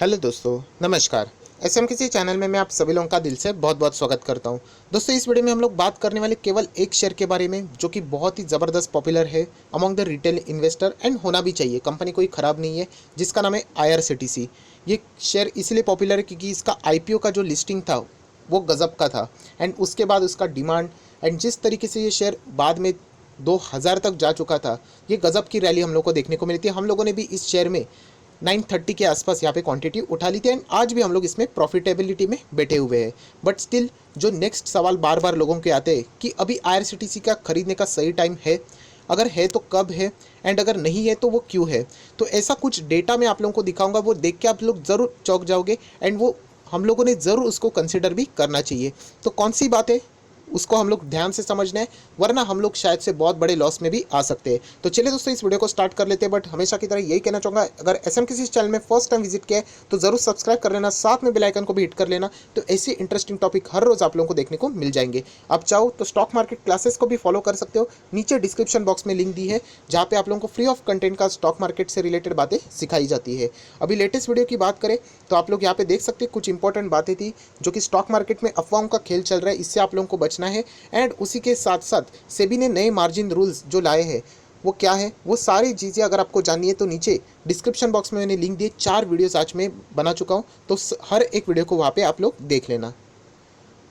Hello दोस्तों, नमस्कार। SMKC channel में मैं आप सभी लोगों का दिल से बहुत बहुत स्वागत करता हूं। दोस्तों, इस वीडियो में हम लोग बात करने वाले केवल एक शेयर के बारे में जो कि बहुत ही ज़बरदस्त पॉपुलर है among the retail investor and होना भी चाहिए। कंपनी कोई ख़राब नहीं है, जिसका नाम है IRCTC। ये शेयर इसलिए पॉपुलर है क्योंकि इसका IPO का जो लिस्टिंग था वो गज़ब का था, एंड उसके बाद उसका डिमांड एंड जिस तरीके से ये शेयर बाद में 2000 तक जा चुका था, ये गज़ब की रैली हम लोग को देखने को मिली थी। हम लोगों ने भी इस शेयर में 930 के आसपास यहाँ पे क्वांटिटी उठा ली थी, एंड आज भी हम लोग इसमें प्रॉफिटेबिलिटी में बैठे हुए हैं। बट स्टिल जो नेक्स्ट सवाल बार बार लोगों के आते हैं कि अभी IRCTC का खरीदने का सही टाइम है, अगर है तो कब है, एंड अगर नहीं है तो वो क्यों है। तो ऐसा कुछ डेटा मैं आप लोगों को दिखाऊंगा, वो देख के आप लोग ज़रूर चौंक जाओगे, एंड वो हम लोगों ने ज़रूर उसको कंसिडर भी करना चाहिए। तो कौन सी बात है उसको हम लोग ध्यान से समझना है, वरना हम लोग शायद से बहुत बड़े लॉस में भी आ सकते हैं। तो चलिए दोस्तों, इस वीडियो को स्टार्ट कर लेते हैं। बट हमेशा की तरह यही कहना चाहूँगा, अगर एसएमकेसी चैनल में फर्स्ट टाइम विजिट किया है तो जरूर सब्सक्राइब कर लेना, साथ में बेल आइकन को भी हिट कर लेना। तो ऐसे इंटरेस्टिंग टॉपिक हर रोज़ आप लोगों को देखने को मिल जाएंगे। आप चाहो तो स्टॉक मार्केट क्लासेस को भी फॉलो कर सकते हो, नीचे डिस्क्रिप्शन बॉक्स में लिंक दी है जहाँ पे आप लोगों को फ्री ऑफ कंटेंट का स्टॉक मार्केट से रिलेटेड बातें सिखाई जाती है। अभी लेटेस्ट वीडियो की बात करें तो आप लोग यहाँ पे देख सकते हैं कुछ इंपॉर्टेंट बातें थी जो कि स्टॉक मार्केट में अफवाहों का खेल चल रहा है, इससे आप लोगों को बचना है। एंड उसी के साथ साथ सेबी ने नए मार्जिन रूल्स जो लाए हैं वो क्या है, वो सारी चीज़ें अगर आपको जाननी है तो नीचे डिस्क्रिप्शन बॉक्स में मैंने लिंक दिए। 4 वीडियोस आज मैं बना चुका हूँ, तो हर एक वीडियो को वहाँ पे आप लोग देख लेना।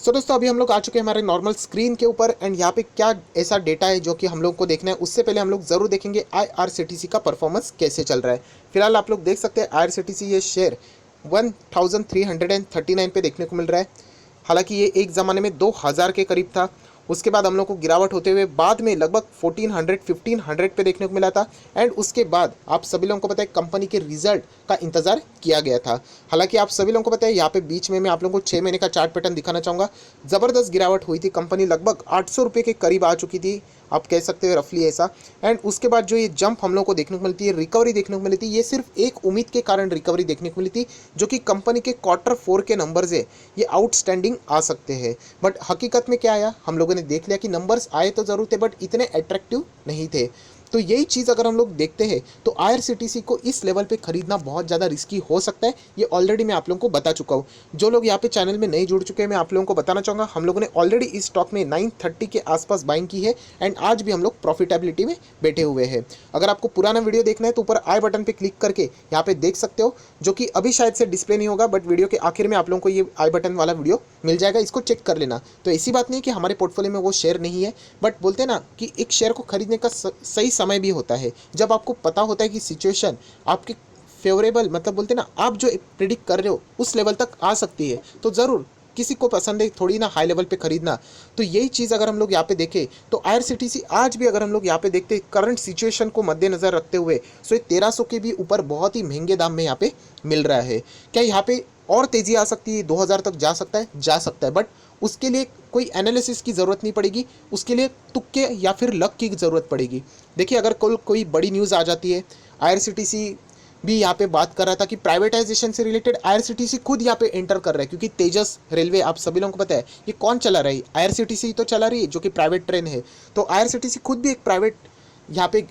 सो दोस्तों, अभी हम लोग आ चुके हैं हमारे नॉर्मल स्क्रीन के ऊपर, एंड यहाँ पे क्या ऐसा डेटा है जो कि हम लोग को देखना है। उससे पहले हम लोग ज़रूर देखेंगे IRCTC का परफॉर्मेंस कैसे चल रहा है। फिलहाल आप लोग देख सकते हैं IRCTC ये शेयर 1339 पे देखने को मिल रहा है। हालांकि ये एक ज़माने में 2000 के करीब था, उसके बाद हम लोग को गिरावट होते हुए बाद में लगभग 1400 पे देखने को मिला था। एंड उसके बाद आप सभी लोगों को पता है कंपनी के रिजल्ट का इंतज़ार किया गया था। हालांकि आप सभी लोगों को पता है यहाँ पे बीच में मैं आप लोगों को 6 महीने का चार्ट पैटर्न दिखाना चाहूँगा। ज़बरदस्त गिरावट हुई थी, कंपनी लगभग 800 रुपये के करीब आ चुकी थी, आप कह सकते हो रफली ऐसा। एंड उसके बाद जो ये जंप हम लोग को देखने को मिलती है, रिकवरी देखने को मिली थी, ये सिर्फ एक उम्मीद के कारण रिकवरी देखने को मिली थी, जो कि कंपनी के Q4 के नंबर्स है ये आउटस्टैंडिंग आ सकते हैं। बट हकीकत में क्या आया, हम लोगों ने देख लिया कि नंबर्स आए तो ज़रूर थे बट इतने अट्रैक्टिव नहीं थे। तो यही चीज़ अगर हम लोग देखते हैं तो IRCTC को इस लेवल पे खरीदना बहुत ज़्यादा रिस्की हो सकता है। ये ऑलरेडी मैं आप लोगों को बता चुका हूँ। जो लोग यहाँ पे चैनल में नहीं जुड़ चुके हैं, मैं आप लोगों को बताना चाहूँगा, हम लोगों ने ऑलरेडी इस स्टॉक में 930 के आसपास बाइंग की है, एंड आज भी हम लोग प्रॉफिटेबिलिटी में बैठे हुए हैं। अगर आपको पुराना वीडियो देखना है तो ऊपर आई बटन पर क्लिक करके यहाँ पे देख सकते हो, जो कि अभी शायद से डिस्प्ले नहीं होगा, बट वीडियो के आखिर में आप लोगों को ये आई बटन वाला वीडियो मिल जाएगा, इसको चेक कर लेना। तो ऐसी बात नहीं कि हमारे पोर्टफोलियो में वो शेयर नहीं है, बट बोलते हैं ना कि एक शेयर को खरीदने का सही समय भी होता है, जब आपको पता होता है कि सिचुएशन आपके फेवरेबल, मतलब बोलते हैं ना आप जो प्रिडिक्ट कर रहे हो उस लेवल तक आ सकती है, तो ज़रूर किसी को पसंद है थोड़ी ना हाई लेवल पे खरीदना। तो यही चीज़ अगर हम लोग यहाँ पे देखें तो IRCTC आज भी अगर हम लोग यहाँ पे देखते करंट सिचुएशन को मद्देनज़र रखते हुए, सो ये 1300 के भी ऊपर बहुत ही महंगे दाम में यहाँ पे मिल रहा है। क्या यहाँ पे और तेज़ी आ सकती है, 2000 तक जा सकता है, बट उसके लिए कोई एनालिसिस की ज़रूरत नहीं पड़ेगी, उसके लिए तुक्के या फिर लक की ज़रूरत पड़ेगी। देखिए, अगर कोई बड़ी न्यूज़ आ जाती है, IRCTC भी यहाँ पे बात कर रहा था कि प्राइवेटाइजेशन से रिलेटेड IRCTC खुद यहाँ पे एंटर कर रहा है, क्योंकि तेजस रेलवे आप सभी लोगों को पता है ये कौन चला रहा है, IRCTC तो चला रही है, जो कि प्राइवेट ट्रेन है। तो IRCTC खुद भी एक प्राइवेट यहाँ पे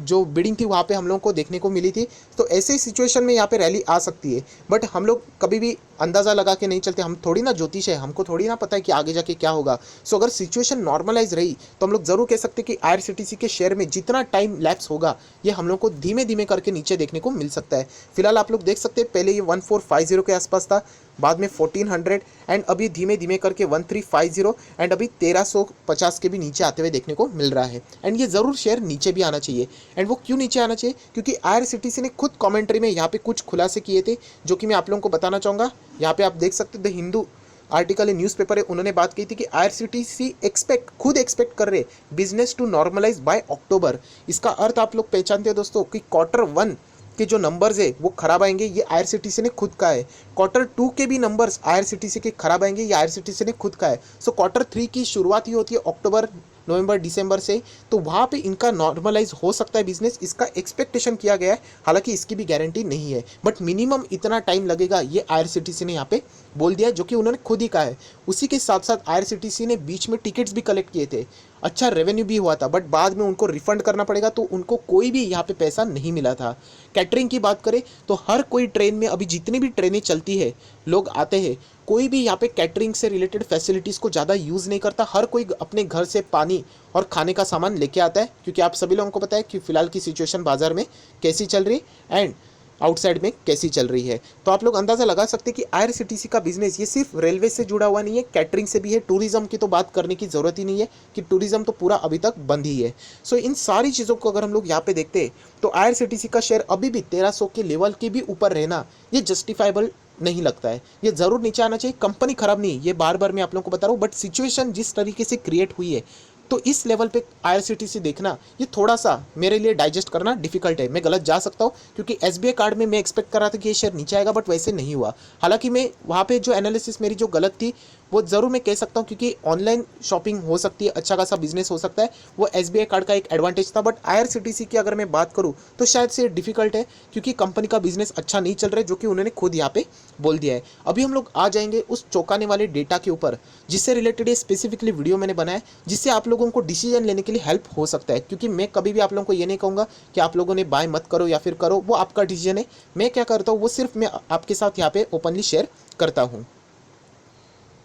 जो बिडिंग थी वहाँ पे हम लोगों को देखने को मिली थी। तो ऐसे सिचुएशन में यहाँ पे रैली आ सकती है, बट हम लोग कभी भी अंदाज़ा लगा के नहीं चलते, हम थोड़ी ना ज्योतिष है, हमको थोड़ी ना पता है कि आगे जाके क्या होगा। सो अगर सिचुएशन नॉर्मलाइज रही तो हम लोग ज़रूर कह सकते हैं कि IRCTC के शेयर में जितना टाइम लैप्स होगा ये हम लोग को धीमे धीमे करके नीचे देखने को मिल सकता है। फिलहाल आप लोग देख सकते हैं पहले ये 1450 के आसपास था, बाद में 1400, एंड अभी धीमे धीमे करके 1350, एंड अभी 1350 के भी नीचे आते हुए देखने को मिल रहा है। एंड ये ज़रूर शेयर नीचे भी आना चाहिए। एंड वो क्यों नीचे आना चाहिए, क्योंकि IRCTC ने खुद कमेंट्री में यहाँ पे कुछ खुलासे किए थे, जो कि मैं आप लोगों को बताना चाहूँगा। यहाँ पे आप देख सकते हैं द हिंदू आर्टिकल है, न्यूज़पेपर है, उन्होंने बात की थी कि IRCTC खुद एक्सपेक्ट कर रहे बिजनेस टू नॉर्मलाइज बाय अक्टूबर। इसका अर्थ आप लोग पहचानते हैं दोस्तों कि Q1 के जो नंबर्स है वो खराब आएंगे, ये IRCTC ने खुद कहा है। Q2 के भी नंबर्स IRCTC के खराब आएंगे, ये IRCTC ने खुद कहा है। सो Q3 की शुरुआत ही होती है अक्टूबर, नवंबर, दिसंबर से, तो वहाँ पे इनका नॉर्मलाइज हो सकता है बिजनेस, इसका एक्सपेक्टेशन किया गया है। हालांकि इसकी भी गारंटी नहीं है, बट मिनिमम इतना टाइम लगेगा ये IRCTC ने यहाँ पे बोल दिया है, जो कि उन्होंने खुद ही कहा है। उसी के साथ साथ IRCTC ने बीच में टिकट्स भी कलेक्ट किए थे। अच्छा रेवेन्यू भी हुआ था, बट बाद में उनको रिफंड करना पड़ेगा, तो उनको कोई भी यहाँ पे पैसा नहीं मिला था। कैटरिंग की बात करें तो हर कोई ट्रेन में, अभी जितनी भी ट्रेनें चलती है, लोग आते हैं, कोई भी यहाँ पे कैटरिंग से रिलेटेड फैसिलिटीज़ को ज़्यादा यूज़ नहीं करता। हर कोई अपने घर से पानी और खाने का सामान लेके आता है, क्योंकि आप सभी लोगों को पता है कि फ़िलहाल की सिचुएशन बाज़ार में कैसी चल रही है एंड आउटसाइड में कैसी चल रही है। तो आप लोग अंदाज़ा लगा सकते हैं कि आईआरसीटीसी का बिजनेस ये सिर्फ रेलवे से जुड़ा हुआ नहीं है, कैटरिंग से भी है। टूरिज्म की तो बात करने की ज़रूरत ही नहीं है कि टूरिज्म तो पूरा अभी तक बंद ही है। सो इन सारी चीज़ों को अगर हम लोग यहाँ पे देखते हैं तो आईआरसीटीसी का शेयर अभी भी 1300 के लेवल के भी ऊपर रहना ये जस्टिफाइबल नहीं लगता है। ये ज़रूर नीचे आना चाहिए। कंपनी खराब नहीं, ये बार बार मैं आप लोगों को बता रहा हूँ, बट सिचुएशन जिस तरीके से क्रिएट हुई है, तो इस लेवल पे आईआरसीटीसी देखना ये थोड़ा सा मेरे लिए डाइजेस्ट करना डिफिकल्ट है। मैं गलत जा सकता हूँ, क्योंकि एसबीआई कार्ड में मैं एक्सपेक्ट कर रहा था कि ये शेयर नीचे आएगा, बट वैसे नहीं हुआ। हालांकि मैं वहाँ पे जो एनालिसिस मेरी जो गलत थी वो ज़रूर मैं कह सकता हूँ, क्योंकि ऑनलाइन शॉपिंग हो सकती है, अच्छा खासा बिजनेस हो सकता है, वो एसबीआई कार्ड का एक एडवांटेज था। बट आईआरसीटीसी की अगर मैं बात करूँ तो शायद से डिफिकल्ट है, क्योंकि कंपनी का बिजनेस अच्छा नहीं चल रहा है, जो कि उन्होंने खुद यहाँ पे बोल दिया है। अभी हम लोग आ जाएंगे उस चौंकाने वाले डेटा के ऊपर, जिससे रिलेटेड ये स्पेसिफिकली वीडियो मैंने बनाया है, जिससे आप लोगों को डिसीजन लेने के लिए हेल्प हो सकता है। क्योंकि मैं कभी भी आप लोगों को ये नहीं कहूँगा कि आप लोगों ने बाय मत करो या फिर करो, वो आपका डिसीजन है। मैं क्या करता हूँ वो सिर्फ मैं आपके साथ यहाँ पे ओपनली शेयर करता हूँ।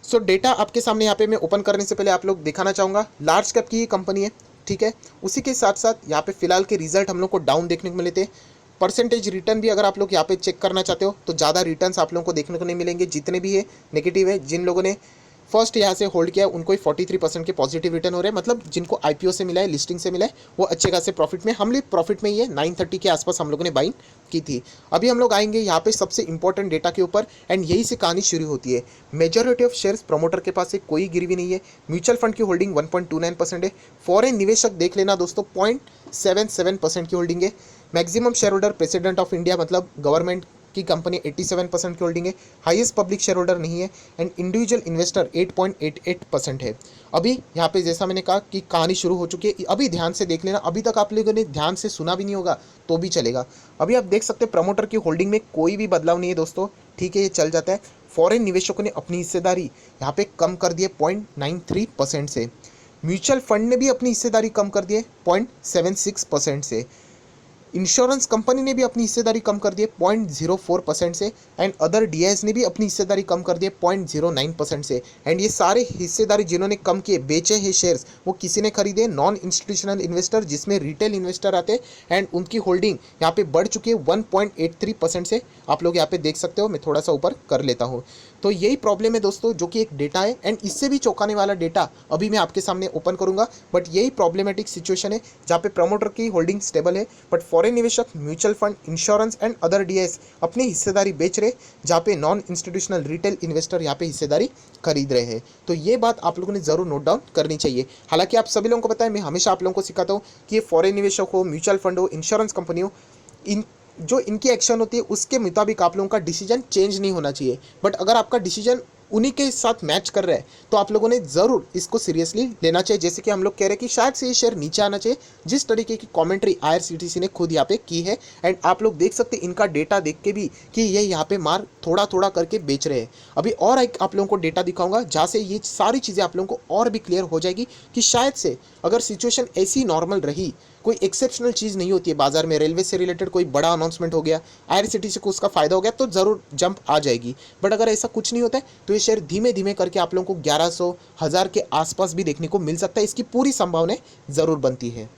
सो डेटा आपके सामने यहाँ पे मैं ओपन करने से पहले आप लोग दिखाना चाहूँगा, लार्ज कैप की ही कंपनी है, ठीक है। उसी के साथ साथ यहाँ पे फिलहाल के रिजल्ट हम लोग को डाउन देखने को मिले थे। परसेंटेज रिटर्न भी अगर आप लोग यहाँ पे चेक करना चाहते हो तो ज़्यादा रिटर्न्स आप लोगों को देखने को नहीं मिलेंगे। जितने भी है नेगेटिव है। जिन लोगों ने फर्स्ट यहाँ से होल्ड किया उनको ही 43% के पॉजिटिव रिटर्न हो रहे हैं। मतलब जिनको आईपीओ से मिला है, लिस्टिंग से मिला है, वो अच्छे खासे प्रॉफिट में, हम लोग प्रॉफिट में ही है। 930 के आसपास हम लोगों ने बाइंग की थी। अभी हम लोग आएंगे यहाँ पे सबसे इंपॉर्टेंट डेटा के ऊपर, एंड यही से कहानी शुरू होती है। मेजॉरिटी ऑफ शेयर्स प्रमोटर के पास से कोई गिरवी नहीं है। म्यूचुअल फंड की होल्डिंग 1.29% है। फॉरेन निवेशक देख लेना दोस्तों, 0.77% की होल्डिंग है। Maximum share holder president of India, मतलब गवर्नमेंट की कंपनी 87% की होल्डिंग है। हाईएस्ट पब्लिक शेयर होल्डर नहीं है। एंड इंडिविजुअल इन्वेस्टर 8.88% है। अभी यहाँ पे जैसा मैंने कहा कि कहानी शुरू हो चुकी है। अभी ध्यान से देख लेना, अभी तक आप लोगों ने ध्यान से सुना भी नहीं होगा तो भी चलेगा। अभी आप देख सकते हैं प्रमोटर की होल्डिंग में कोई भी बदलाव नहीं है दोस्तों, ठीक है, ये चल जाता है। फॉरेन निवेशकों ने अपनी हिस्सेदारी यहाँ पे कम कर दी है 0.93% से। म्यूचुअल फंड ने भी अपनी हिस्सेदारी कम कर दी है 0.76% से। इंश्योरेंस कंपनी ने भी अपनी हिस्सेदारी कम कर दी है 0.04% से। एंड अदर डीआईएस ने भी अपनी हिस्सेदारी कम कर दी है 0.09% से। एंड ये सारे हिस्सेदारी जिन्होंने कम किए, बेचे हैं शेयर्स, वो किसी ने खरीदे? नॉन इंस्टीट्यूशनल इन्वेस्टर, जिसमें रिटेल इन्वेस्टर आते हैं। एंड उनकी होल्डिंग यहाँ पे बढ़ चुकी है 1.83% से। आप लोग यहाँ पे देख सकते हो, मैं थोड़ा सा ऊपर कर लेता हूँ। तो यही प्रॉब्लम है दोस्तों, जो कि एक डेटा है, एंड इससे भी चौंकाने वाला डेटा अभी मैं आपके सामने ओपन करूंगा। बट यही प्रॉब्लमेटिक सिचुएशन है जहाँ पे प्रमोटर की होल्डिंग स्टेबल है, बट फॉरेन निवेशक, mutual fund, insurance and other DS अपनी हिस्सेदारी बेच रहे, जहाँ पे नॉन इंस्टीट्यूशनल रिटेल इन्वेस्टर यहाँ पे हिस्सेदारी खरीद रहे हैं। तो ये बात आप लोगों ने जरूर नोट डाउन करनी चाहिए। हालांकि आप सभी लोगों को पता है, मैं हमेशा आप लोगों को सिखाता हूँ कि ये फॉरेन निवेशक हो, म्यूचुअल फंड हो, इंश्योरेंस कंपनी हो, इन जो इनकी एक्शन होती है उसके मुताबिक आप लोगों का डिसीजन चेंज नहीं होना चाहिए। बट अगर आपका डिसीजन उन्हीं के साथ मैच कर रहा है तो आप लोगों ने ज़रूर इसको सीरियसली लेना चाहिए। जैसे कि हम लोग कह रहे हैं कि शायद से ये शेयर नीचे आना चाहिए, जिस तरीके की कमेंट्री आईआरसीटीसी ने खुद यहाँ पे की है। एंड आप लोग देख सकते हैं इनका डेटा देख के भी कि ये यहाँ पे मार थोड़ा थोड़ा करके बेच रहे हैं। अभी और एक आप लोगों को डेटा दिखाऊंगा जहाँ से ये सारी चीज़ें आप लोगों को और भी क्लियर हो जाएगी कि शायद से अगर सिचुएशन ऐसी नॉर्मल रही, कोई एक्सेप्शनल चीज़ नहीं होती है बाजार में, रेलवे से रिलेटेड कोई बड़ा अनाउंसमेंट हो गया, आईआरसीटीसी को उसका फायदा हो गया, तो ज़रूर जंप आ जाएगी। बट अगर ऐसा कुछ नहीं होता है तो ये शेयर धीमे धीमे करके आप लोगों को 1100 1000 के आसपास भी देखने को मिल सकता है। इसकी पूरी संभावना ज़रूर बनती है।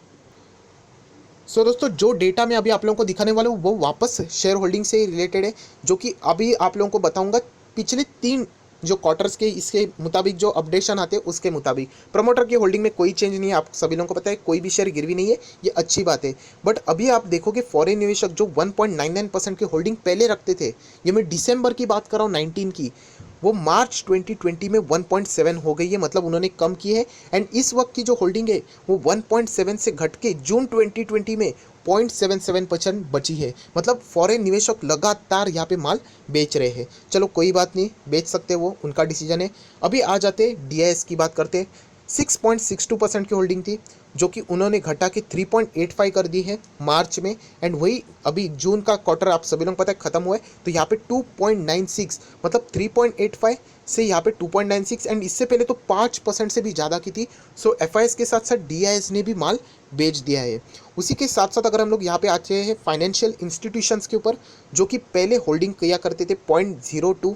सो दोस्तों, जो डेटा मैं अभी आप लोगों को दिखाने वाला हूँ वो वापस शेयर होल्डिंग से रिलेटेड है, जो कि अभी आप लोगों को बताऊंगा पिछले 3 जो क्वार्टर्स के इसके मुताबिक जो अपडेशन आते हैं उसके मुताबिक। प्रमोटर की होल्डिंग में कोई चेंज नहीं है, आप सभी लोगों को पता है, कोई भी शेयर गिरवी नहीं है, ये अच्छी बात है। बट अभी आप देखोगे फॉरेन निवेशक जो 1.99% की होल्डिंग पहले रखते थे, ये मैं दिसंबर की बात कर रहा हूँ 19 की, वो मार्च 2020 में 1.7 हो गई है, मतलब उन्होंने कम की है। एंड इस वक्त की जो होल्डिंग है वो 1.7 से घट के जून 2020 में 0.77% बची है। मतलब फॉरेन निवेशक लगातार यहाँ पे माल बेच रहे हैं। चलो कोई बात नहीं, बेच सकते, वो उनका डिसीजन है। अभी आ जाते डीआईएस की बात करते हैं। 6.62% की होल्डिंग थी, जो कि उन्होंने घटा के 3.85 कर दी है मार्च में। एंड वही अभी जून का क्वार्टर आप सभी लोग पता है खत्म हुआ है, तो यहाँ पे 2.96 मतलब 3.85 से यहाँ पे 2.96, एंड इससे पहले तो 5% से भी ज़्यादा की थी। सो एफआईएस के साथ साथ डीआईएस ने भी माल बेच दिया है। उसी के साथ साथ अगर हम लोग यहाँ पे आते हैं फाइनेंशियल इंस्टीट्यूशंस के ऊपर, जो कि पहले होल्डिंग किया करते थे 0.02,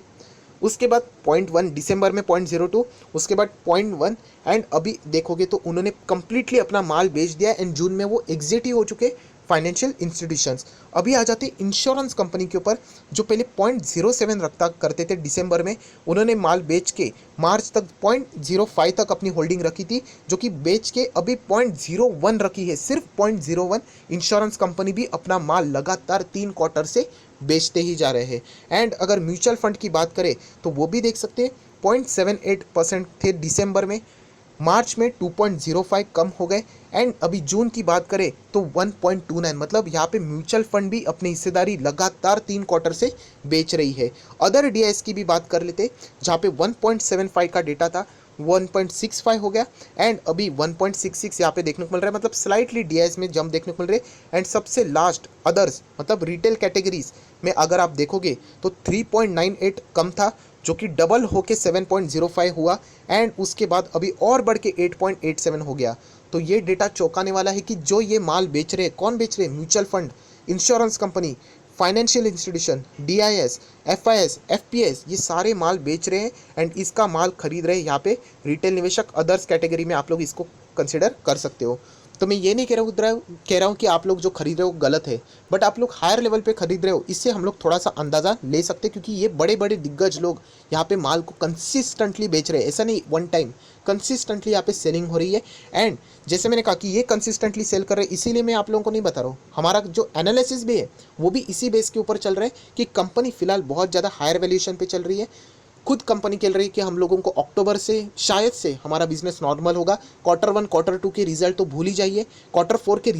उसके बाद 0.1 दिसंबर में 0.02, उसके बाद 0.1, एंड अभी देखोगे तो उन्होंने कंप्लीटली अपना माल बेच दिया एंड जून में वो एग्जिट ही हो चुके फाइनेंशियल इंस्टीट्यूशंस। अभी आ जाते इंश्योरेंस कंपनी के ऊपर, जो पहले 0.07 रखता करते थे दिसंबर में, उन्होंने माल बेच के मार्च तक 0.05 तक अपनी होल्डिंग रखी थी, जो कि बेच के अभी 0.01 रखी है, सिर्फ 0.01। इंश्योरेंस कंपनी भी अपना माल लगातार 3 क्वार्टर से बेचते ही जा रहे हैं। एंड अगर म्यूचुअल फंड की बात करें तो वो भी देख सकते हैं 0.78% थे दिसंबर में, मार्च में 2.05 कम हो गए, एंड अभी जून की बात करें तो 1.29, मतलब यहाँ पे म्यूचुअल फंड भी अपनी हिस्सेदारी लगातार 3 क्वार्टर से बेच रही है। अदर डीआईएस की भी बात कर लेते, जहाँ पे 1.75 का डेटा था 1.65 हो गया, एंड अभी 1.66 यहाँ पे देखने को मिल रहा है, मतलब स्लाइटली डीआईएस में जंप देखने को मिल रहे हैं। एंड सबसे लास्ट अदर्स मतलब रिटेल कैटेगरीज में अगर आप देखोगे तो 3.98 कम था, जो कि डबल होके 7.05 हुआ, एंड उसके बाद अभी और बढ़ के 8.87 हो गया। तो ये डेटा चौंकाने वाला है कि जो ये माल बेच रहे हैं, कौन बेच रहे हैं? Mutual fund, insurance company, financial institution, DIIs, FIS, FPS, ये सारे माल बेच रहे हैं एंड इसका माल खरीद रहे हैं यहाँ पे रिटेल निवेशक। अदर्स कैटेगरी में आप लोग इसको कंसिडर कर सकते हो। तो मैं ये नहीं कह रहा हूँ कि आप लोग जो खरीद रहे हो गलत है, बट आप लोग हायर लेवल पे खरीद रहे हो, इससे हम लोग थोड़ा सा अंदाज़ा ले सकते हैं, क्योंकि ये बड़े बड़े दिग्गज लोग यहाँ पे माल को कंसिस्टेंटली बेच रहे हैं, ऐसा नहीं वन टाइम, कंसिस्टेंटली यहाँ पे सेलिंग हो रही है। एंड जैसे मैंने कहा कि ये कंसिस्टेंटली सेल कर रहे हैं, इसीलिए मैं आप लोगों को नहीं बता रहा हूँ, हमारा जो एनालिसिस भी है वो भी इसी बेस के ऊपर चल रहा है कि कंपनी फिलहाल बहुत ज़्यादा हायर वैल्यूएशन पे चल रही है। खुद कंपनी कह रही है कि हम लोगों को अक्टूबर से शायद से हमारा बिजनेस नॉर्मल होगा। Q1 Q2 के रिजल्ट तो भूल ही जाइए, Q4 के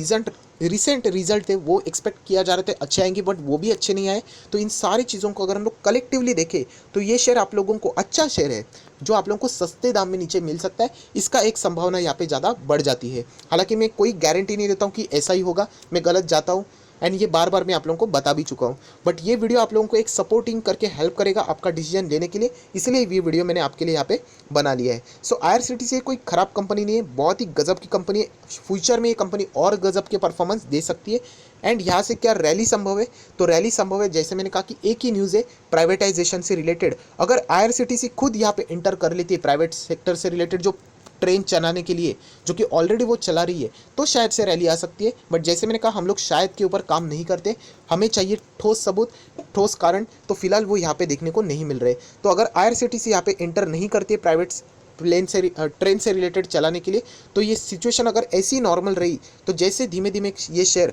रिसेंट रिजल्ट थे वो एक्सपेक्ट किया जा रहे थे अच्छे आएंगे, बट वो भी अच्छे नहीं आए। तो इन सारी चीज़ों को अगर हम लोग कलेक्टिवली देखें तो ये शेयर आप लोगों को अच्छा शेयर है, जो आप लोगों को सस्ते दाम में नीचे मिल सकता है। इसका एक संभावना यहाँ पे ज़्यादा बढ़ जाती है। हालांकि मैं कोई गारंटी नहीं देता हूँ कि ऐसा ही होगा, मैं गलत जाता हूँ, एंड ये बार बार मैं आप लोगों को बता भी चुका हूँ, बट ये वीडियो आप लोगों को एक सपोर्टिंग करके हेल्प करेगा आपका डिसीजन लेने के लिए, इसलिए ये वीडियो मैंने आपके लिए यहाँ पे बना लिया है। सो आईआरसीटीसी कोई ख़राब कंपनी नहीं है, बहुत ही गजब की कंपनी है। फ्यूचर में ये कंपनी और गजब के परफॉर्मेंस दे सकती है। एंड यहाँ से क्या रैली संभव है? तो रैली संभव है, जैसे मैंने कहा कि एक ही न्यूज़ है प्राइवेटाइजेशन से रिलेटेड। अगर आईआरसीटीसी खुद यहाँ पे एंटर कर लेती है प्राइवेट सेक्टर से रिलेटेड जो ट्रेन चलाने के लिए, जो कि ऑलरेडी वो चला रही है, तो शायद से रैली आ सकती है। बट जैसे मैंने कहा हम लोग शायद के ऊपर काम नहीं करते, हमें चाहिए ठोस सबूत, ठोस कारण, तो फिलहाल वो यहाँ पे देखने को नहीं मिल रहे। तो अगर आईआरसीटीसी यहाँ पे एंटर नहीं करती है प्राइवेट ट्रेन से रिलेटेड चलाने के लिए, तो ये सिचुएशन अगर ऐसी नॉर्मल रही तो जैसे धीमे धीमे ये शेयर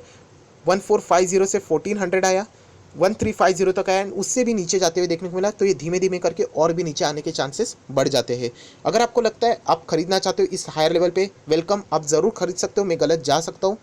1450 से 1400 आया, 1350 तक आया, उससे भी नीचे जाते हुए देखने को मिला, तो ये धीमे धीमे करके और भी नीचे आने के चांसेस बढ़ जाते हैं। अगर आपको लगता है आप खरीदना चाहते हो इस हायर लेवल पे, वेलकम, आप ज़रूर खरीद सकते हो, मैं गलत जा सकता हूँ,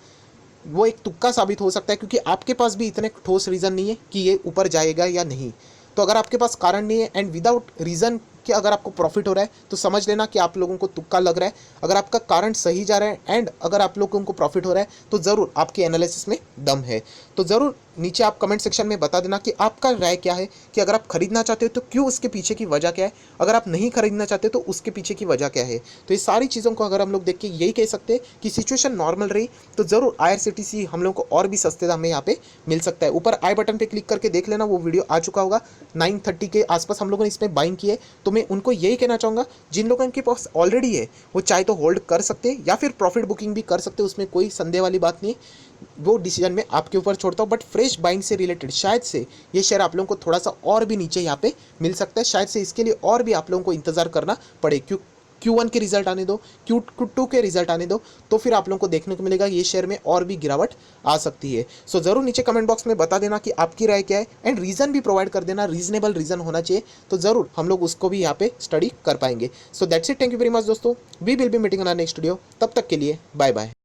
वो एक तुक्का साबित हो सकता है, क्योंकि आपके पास भी इतने ठोस रीज़न नहीं है कि ये ऊपर जाएगा या नहीं। तो अगर आपके पास कारण नहीं है एंड विदाउट रीज़न कि अगर आपको प्रॉफिट हो रहा है, तो समझ लेना कि आप लोगों को तुक्का लग रहा है। अगर आपका कारण सही जा रहा है एंड अगर आप लोगों को प्रॉफिट हो रहा है, तो ज़रूर आपके एनालिसिस में दम है। तो ज़रूर नीचे आप कमेंट सेक्शन में बता देना कि आपका राय क्या है, कि अगर आप खरीदना चाहते हो तो क्यों, उसके पीछे की वजह क्या है, अगर आप नहीं खरीदना चाहते तो उसके पीछे की वजह क्या है। तो ये सारी चीज़ों को अगर हम लोग देख के यही कह सकते हैं कि सिचुएशन नॉर्मल रही तो ज़रूर आईआरसीटीसी हम लोग को और भी सस्ते दाम में यहाँ पे मिल सकता है। ऊपर आई बटन पे क्लिक करके देख लेना, वो वीडियो आ चुका होगा, 9:30 के आसपास हम लोगों ने इसमें बाइंग की है। तो मैं उनको यही कहना चाहूँगा, जिन लोगों के पास ऑलरेडी है वो चाहे तो होल्ड कर सकते हैं या फिर प्रॉफिट बुकिंग भी कर सकते हैं, उसमें कोई संदेह वाली बात नहीं है। वो डिसीजन में आपके ऊपर छोड़ता हूँ, बट फ्रेश बाइंग से रिलेटेड शायद से ये शेयर आप लोगों को थोड़ा सा और भी नीचे यहाँ पे मिल सकता है। शायद से इसके लिए और भी आप लोगों को इंतजार करना पड़े, Q1 के रिजल्ट आने दो, Q2 के रिजल्ट आने दो, तो फिर आप लोगों को देखने को मिलेगा ये शेयर में और भी गिरावट आ सकती है। सो ज़रूर नीचे कमेंट बॉक्स में बता देना कि आपकी राय क्या है एंड रीज़न भी प्रोवाइड कर देना, रीजनेबल रीज़न होना चाहिए, तो ज़रूर हम लोग उसको भी यहाँ पे स्टडी कर पाएंगे। So that's it, thank you very much दोस्तों, we will be meeting on next video, तब तक के लिए बाय बाय।